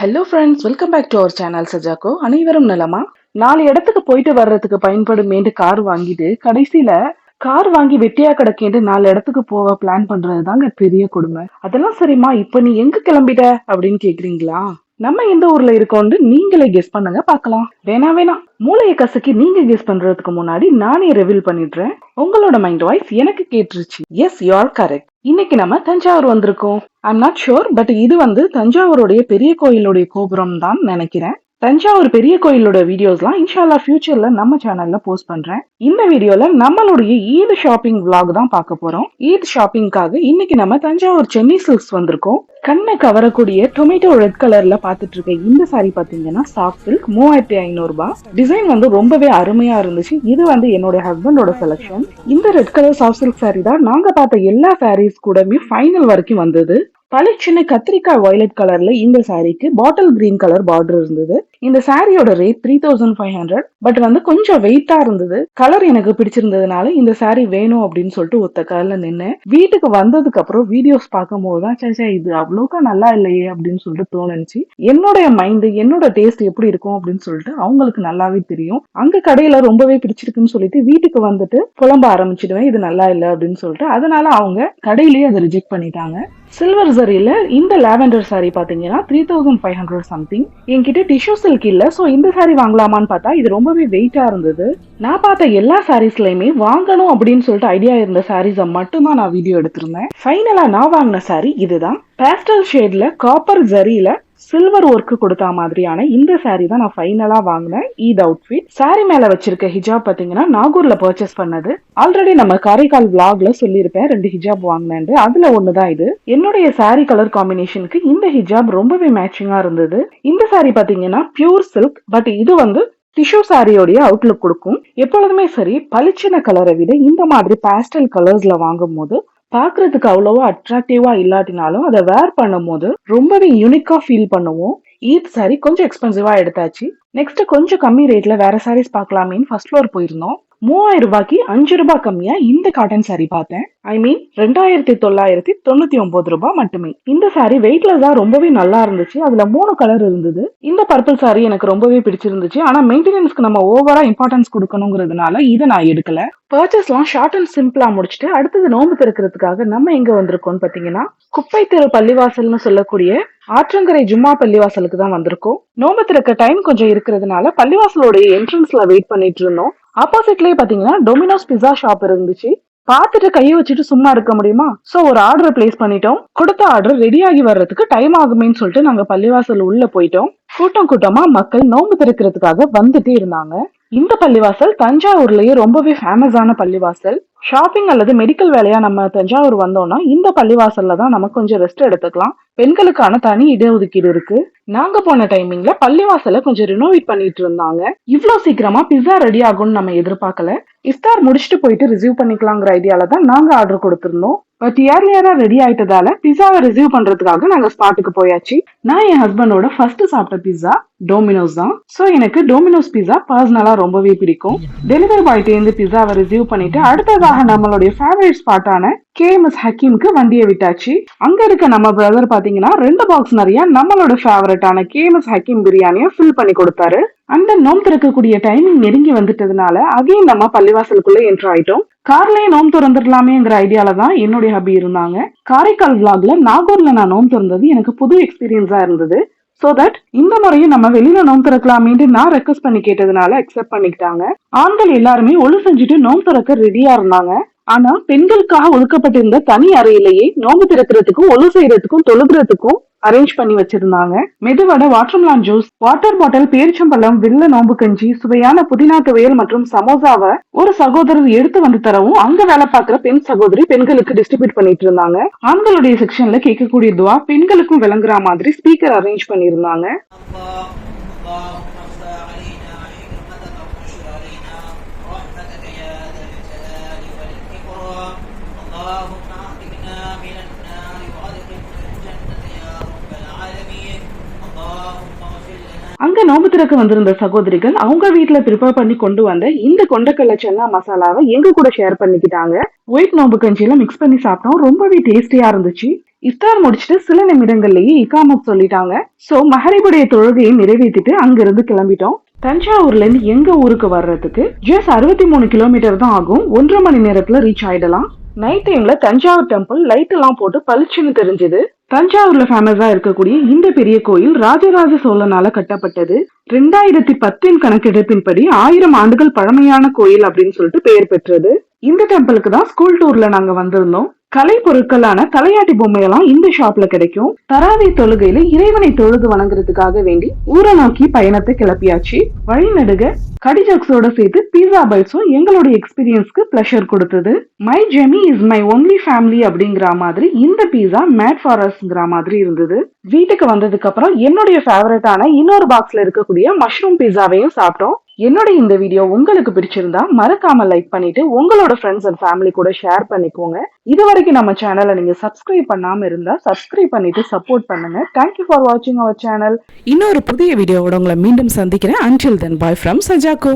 Hello friends, welcome back to our channel சஜாக்கோ. அனைவரும் நலமா? 4 இடத்துக்கு போயிட்டு வர்றதுக்கு பயன்படுமேன்ட்டு கார் வாங்கிட்டு கடைசியில கார் வாங்கி வெட்டியா கிடக்கேன்ட்டு 4 இடத்துக்கு போக பிளான் பண்றது தாங்க பெரிய கொடுமை. அதெல்லாம் சரிம்மா, இப்ப நீ எங்க கிளம்பிட்ட அப்படின்னு கேக்குறீங்களா? நம்ம எந்த ஊர்ல இருக்கோம்னு நீங்களே கெஸ் பண்ணுங்க பார்க்கலாம். வேணாம், மூளையை கசக்கி நீங்க கெஸ் பண்றதுக்கு முன்னாடி நானே ரிவீல் பண்ணிடுறேன். உங்களோட மைண்ட் வாய்ஸ் எனக்கு கேட்டுருச்சு. Yes, you are correct. இன்னைக்கு நம்ம தஞ்சாவூர் வந்திருக்கோம். ஐம் நாட் ஷுர், பட் இது வந்து தஞ்சாவூருடைய பெரிய கோயிலுடைய கோபுரம் தான் நினைக்கிறேன். தஞ்சாவூர் பெரிய கோயிலோட வீடியோஸ்லாம் இன்ஷால்லா ஃபியூச்சர்ல நம்ம சேனல்ல போஸ்ட் பண்றேன். இந்த வீடியோல நம்மளுடைய ஈத் ஷாப்பிங் விளாக் தான் பார்க்க போறோம். ஈத் ஷாப்பிங்காக இன்னைக்கு நம்ம தஞ்சாவூர் சென்னை சில்க்ஸ் வந்திருக்கோம். கண்ணை கவரக்கூடிய டொமேட்டோ ரெட் கலர்ல பாத்துட்டு இருக்க இந்த சாரி பாத்தீங்கன்னா சாஃப்ட் சில்க் 3500 ரூபாய். டிசைன் வந்து ரொம்பவே அருமையா இருந்துச்சு. இது வந்து என்னோட ஹஸ்பண்டோட செலக்ஷன். இந்த red colour soft silk sorry தான் நாங்க பார்த்த எல்லா சாரீஸ் கூடமே ஃபைனல் வரைக்கும் வந்தது. பளிச்சுன்னு கத்திரிக்காய் வயலட் கலர்ல இந்த சாரிக்கு பாட்டில் கிரீன் கலர் பார்டர் இருந்தது. இந்த சாரியோட ரேட் 3500. பட் வந்து கொஞ்சம் வெயிட்டா இருந்தது. கலர் எனக்கு பிடிச்சிருந்ததுனால இந்த சாரி வேணும் அப்படின்னு சொல்லிட்டு ஒத்த கலர்ல நின்னேன். வீட்டுக்கு வந்ததுக்கு அப்புறம் வீடியோஸ் பார்க்கும் போதுதான் சேச்சா இது அவ்வளோக்கா நல்லா இல்லையே அப்படின்னு சொல்லிட்டு தோணுச்சு. என்னோட மைண்ட், என்னோட டேஸ்ட் எப்படி இருக்கும் அப்படின்னு சொல்லிட்டு அவங்களுக்கு நல்லாவே தெரியும். அங்க கடையில ரொம்பவே பிடிச்சிருக்குன்னு சொல்லிட்டு வீட்டுக்கு வந்துட்டு புலம்ப ஆரம்பிச்சிடுவேன் இது நல்லா இல்லை அப்படின்னு சொல்லிட்டு. அதனால அவங்க கடையிலேயே அதை ரிஜெக்ட் பண்ணிட்டாங்க. சில்வர் சரியில இந்த லாவெண்டர் சாரி பாத்தீங்கன்னா 3500 சம்திங். என்கிட்ட டிஷ்யூ சில்க் இல்ல, சோ இந்த சாரி வாங்கலாமான்னு பார்த்தா இது ரொம்பவே வெயிட்டா இருந்தது. நான் பார்த்த எல்லா சாரீஸ்லயுமே வாங்கணும் அப்படின்னு சொல்லிட்டு ஐடியா இருந்த சாரீஸை மட்டும்தான் நான் வீடியோ எடுத்திருந்தேன். ஃபைனலா நான் வாங்கின சாரி இதுதான். பேஸ்டல் ஷேட்ல காப்பர் ஜரியில சில்வர் ஒர்க் கொடுத்த மாதிரியான இந்த சாரி தான் நான் ஃபைனலா வாங்கினேன் ஈத் அவுட்ஃபிட். சாரி மேல வச்சிருக்க ஹிஜாப் பாத்தீங்கன்னா நாகூர்ல பர்ச்சேஸ் பண்ணது. ஆல்ரெடி நம்ம காரைக்கால் விளாக்ல சொல்லியிருப்பேன் 2 ஹிஜாப் வாங்கினேன். அதுல ஒண்ணுதான் இது. என்னுடைய சாரி கலர் காம்பினேஷனுக்கு இந்த ஹிஜாப் ரொம்பவே மேட்சிங்கா இருந்தது. இந்த சாரி பாத்தீங்கன்னா பியூர் சில்க், பட் இது வந்து டிஷ்யூ சாரியோடைய அவுட்லுக் கொடுக்கும். எப்பொழுதுமே சரி, பளிச்சின கலரை விட இந்த மாதிரி பேஸ்டல் கலர்ஸ்ல வாங்கும் போது பாக்குறதுக்கு அவ்வளவா அட்ராக்டிவா இல்லாட்டினாலும் அதை வேர் பண்ணும் போது ரொம்பவே யூனிக்கா ஃபீல் பண்ணுவோம். ஈத் சாரி கொஞ்சம் எக்ஸ்பென்சிவா எடுத்தாச்சு. நெக்ஸ்ட் கொஞ்சம் கம்மி ரேட்ல வேற சாரீஸ் பார்க்கலாமேன்னு ஃபர்ஸ்ட் ஃப்ளோர் போயிருந்தோம். 3000 ரூபாய்க்கு 5 ரூபாய் கம்மியா இந்த காட்டன் சாரி பார்த்தேன். ஐ மீன் 2999 ரூபாய் மட்டுமே. இந்த சாரி வெயிட்லெஸ்ஸா ரொம்பவே நல்லா இருந்துச்சு. அதுல 3 கலர் இருந்தது. இந்த பர்பிள் சாரி எனக்கு ரொம்பவே பிடிச்சிருந்துச்சு. ஆனா மெயின்டெனன்ஸ்க்கு நம்ம ஓவரா இம்பார்ட்டன்ஸ் கொடுக்கணுங்கிறதுனால இதை நான் எடுக்கல. பர்ச்சேஸ்லாம் ஷார்ட் அண்ட் சிம்பிளா முடிச்சுட்டு அடுத்தது நோம்பு திறக்கிறதுக்காக நம்ம எங்க வந்திருக்கோம்னு பாத்தீங்கன்னா குப்பை தெரு பள்ளிவாசல்னு சொல்லக்கூடிய ஆற்றங்கரை ஜும்மா பள்ளிவாசலுக்கு தான் வந்திருக்கோம். நோம்பு திறக்க டைம் கொஞ்சம் இருக்கிறதுனால பள்ளிவாசலோட என்ட்ரன்ஸ்ல வெயிட் பண்ணிட்டு இருந்தோம். ஆப்போசிட்லயே பாத்தீங்கன்னா டொமினோஸ் பிஸா ஷாப் இருந்துச்சு. பார்த்துட்டு கையை வச்சுட்டு சும்மா இருக்க முடியுமா? சோ ஒரு ஆர்டர் பிளேஸ் பண்ணிட்டோம். கொடுத்த ஆர்டர் ரெடி ஆகி வர்றதுக்கு டைம் ஆகுமேன்னு சொல்லிட்டு நாங்க பள்ளிவாசல் உள்ள போயிட்டோம். கூட்டமா மக்கள் நோம்பு திறக்கிறதுக்காக வந்துட்டே இருந்தாங்க. இந்த பள்ளிவாசல் தஞ்சாவூர்லயே ரொம்பவே ஃபேமஸான பள்ளிவாசல். ஷாப்பிங் அல்லது மெடிக்கல் வேலையா நம்ம தஞ்சாவூர் வந்தோம்னா இந்த பள்ளிவாசல்ல தான் நம்ம கொஞ்சம் ரெஸ்ட் எடுத்துக்கலாம். பெண்களுக்கான தனி இடஒதுக்கீடு இருக்கு. நாங்க போன டைமிங்ல பள்ளிவாசல கொஞ்சம் ரினோவேட் பண்ணிட்டு இருந்தாங்க. இவ்வளவு சீக்கிரமா பிஸா ரெடி ஆகும்னு நம்ம எதிர்பார்க்கல. இஃப்தார் முடிச்சுட்டு போயிட்டு ரிசீவ் பண்ணிக்கலாங்கிற ஐடியால தான் நாங்க ஆர்டர் கொடுத்திருந்தோம். பட் ஏர்லியரா ரெடி ஆயிட்டதால பிஸாவை ரிசீவ் பண்றதுக்காக நாங்க ஸ்பாட்டுக்கு போயாச்சு. நான் என் ஹஸ்பண்டோட ஃபர்ஸ்ட் சாப்பிட்ட பிஸா டோமினோஸ் தான். சோ எனக்கு டோமினோஸ் பிஸா பர்சனலா ரொம்பவே பிடிக்கும். டெலிவரி பாய்ட்ட இருந்து பிஸாவை ரிசீவ் பண்ணிட்டு அடுத்ததாக நம்மளுடைய ஃபேவரட் ஸ்பாட்டான KMS ஹக்கீம்க்கு வண்டியை விட்டாச்சு. அங்க இருக்க நம்ம பிரதர் பாத்தீங்கன்னா 2 பாக்ஸ் நிறைய நம்மளோட ஃபேவரட்டான KMS ஹக்கீம் பிரியாணியை ஃபில் பண்ணி கொடுத்தாரு. அந்த நோம்பு திறக்கக்கூடிய டைமிங் நெருங்கி வந்துட்டதுனால அகைன் நம்ம பள்ளிவாசலுக்குள்ள என்டர் ஆயிட்டோம். கார்லயே நோம்பு திறந்துடலாமேங்கிற ஐடியால தான் என்னுடைய ஹபி இருந்தாங்க. காரைக்கால் விளாக்ல நாகூர்ல நான் நோம்பு திறந்தது எனக்கு புது எக்ஸ்பீரியன்ஸா இருந்தது. சோ தட் இந்த முறையும் நம்ம வெளியில நோம்பு திறக்கலாமேன்னு நான் ரெக்வஸ்ட் பண்ணி கேட்டதுனால அக்செப்ட் பண்ணிக்கிட்டாங்க. ஆண்கள் எல்லாருமே ஒழு செஞ்சுட்டு நோம்பு திறக்க ரெடியா இருந்தாங்க. ஆனா பெண்களுக்காக ஒதுக்கப்பட்டிருந்த தனி அறையிலேயே நோம்பு திறக்கிறதுக்கும் ஒழு செய்யறதுக்கும் தொழுகிறதுக்கும் அரேஞ்ச் பண்ணி வச்சிருந்தாங்க. Medu vada, watermelon juice, water bottle, பேரிச்சம்பழம், வெள்ளை நோம்பு கஞ்சி, சுவையான புதினா துவையல் மற்றும் சமோசாவை ஒரு சகோதரர் எடுத்து வந்து தரவும் அங்க வேலை பார்க்கிற பெண் சகோதரி பெண்களுக்கு டிஸ்ட்ரிபியூட் பண்ணிட்டு இருந்தாங்க. ஆண்களுடைய செக்ஷன்ல கேட்கக்கூடிய துவா பெண்களுக்கும் விளங்குற மாதிரி ஸ்பீக்கர் அரேஞ்ச் பண்ணிருந்தாங்க. அங்க நோம்பு திறக்க வந்திருந்த சகோதரிகள் அவங்க வீட்டுல ப்ரிப்பேர் பண்ணி கொண்டு வந்த இந்த கொண்டக்கடலை சென்னா மசாலாவை எங்க கூட ஷேர் பண்ணிக்கிட்டாங்க. ஒயிட் நோம்பு கஞ்சியில மிக்ஸ் பண்ணி சாப்பிட்டோம். ரொம்பவே டேஸ்டியா இருந்துச்சு. இஃப்தார் முடிச்சுட்டு சில நிமிடங்கள்லயே இகாமத் சொல்லிட்டாங்க. சோ மஹரிபுடைய தொழுகையை நிறைவேற்றிட்டு அங்கிருந்து கிளம்பிட்டோம். தஞ்சாவூர்ல இருந்து எங்க ஊருக்கு வர்றதுக்கு ஜஸ்ட் 63 கிலோமீட்டர் தான் ஆகும். 1.5 மணி நேரத்துல ரீச் ஆயிடலாம். நைட் டைம்ல தஞ்சாவூர் டெம்பிள் லைட் எல்லாம் போட்டு பளிச்சுன்னு தெரிஞ்சது. தஞ்சாவூர்ல ஃபேமஸா இருக்கக்கூடிய இந்த பெரிய கோயில் ராஜராஜ சோழனால கட்டப்பட்டது. 2010 கணக்கெடுப்பின்படி 1000 ஆண்டுகள் பழமையான கோயில் அப்படின்னு சொல்லிட்டு பெயர் பெற்றது. இந்த டெம்பிளுக்கு தான் ஸ்கூல் டூர்ல நாங்க வந்திருந்தோம். கலை பொருட்களான தலையாட்டி பொம்மையெல்லாம் இந்த ஷாப்ல கிடைக்கும். தராவி தொழுகையில இறைவனை தொழுது வணங்குறதுக்காக வேண்டி ஊரை நோக்கி பயணத்தை கிளப்பியாச்சு. வழிநடுக கடிஜாக்ஸோட சேர்த்து பீஸா பைட்ஸும் எங்களோட எக்ஸ்பீரியன்ஸ்க்கு பிளஷர் கொடுத்தது. My Jamie is my only family அப்படிங்கிற மாதிரி இந்த பீஸா மேட் ஃபாரஸ்ட்ங்கிற மாதிரி இருந்தது. வீட்டுக்கு வந்ததுக்கு அப்புறம் என்னுடைய ஃபேவரட்டான இன்னொரு பாக்ஸ்ல இருக்கக்கூடிய மஷ்ரூம் பீஸாவையும் சாப்பிட்டோம். என்னோட இந்த வீடியோ உங்களுக்கு பிடிச்சிருந்தா மறக்காம லைக் பண்ணிட்டு உங்களோட ஃப்ரெண்ட்ஸ் அண்ட் ஃபேமிலி கூட ஷேர் பண்ணிக்கோங்க. இது வரைக்கும் நம்ம சேனலை நீங்க சப்ஸ்கிரைப் பண்ணாம இருந்தா சப்ஸ்கிரைப் பண்ணிட்டு சப்போர்ட் பண்ணுங்க. தேங்க்யூ ஃபார் வாட்சிங் அவர் சேனல். இன்னொரு புதிய வீடியோவோட உங்களை மீண்டும் சந்திக்கிறேன். Until then, bye from Sajako.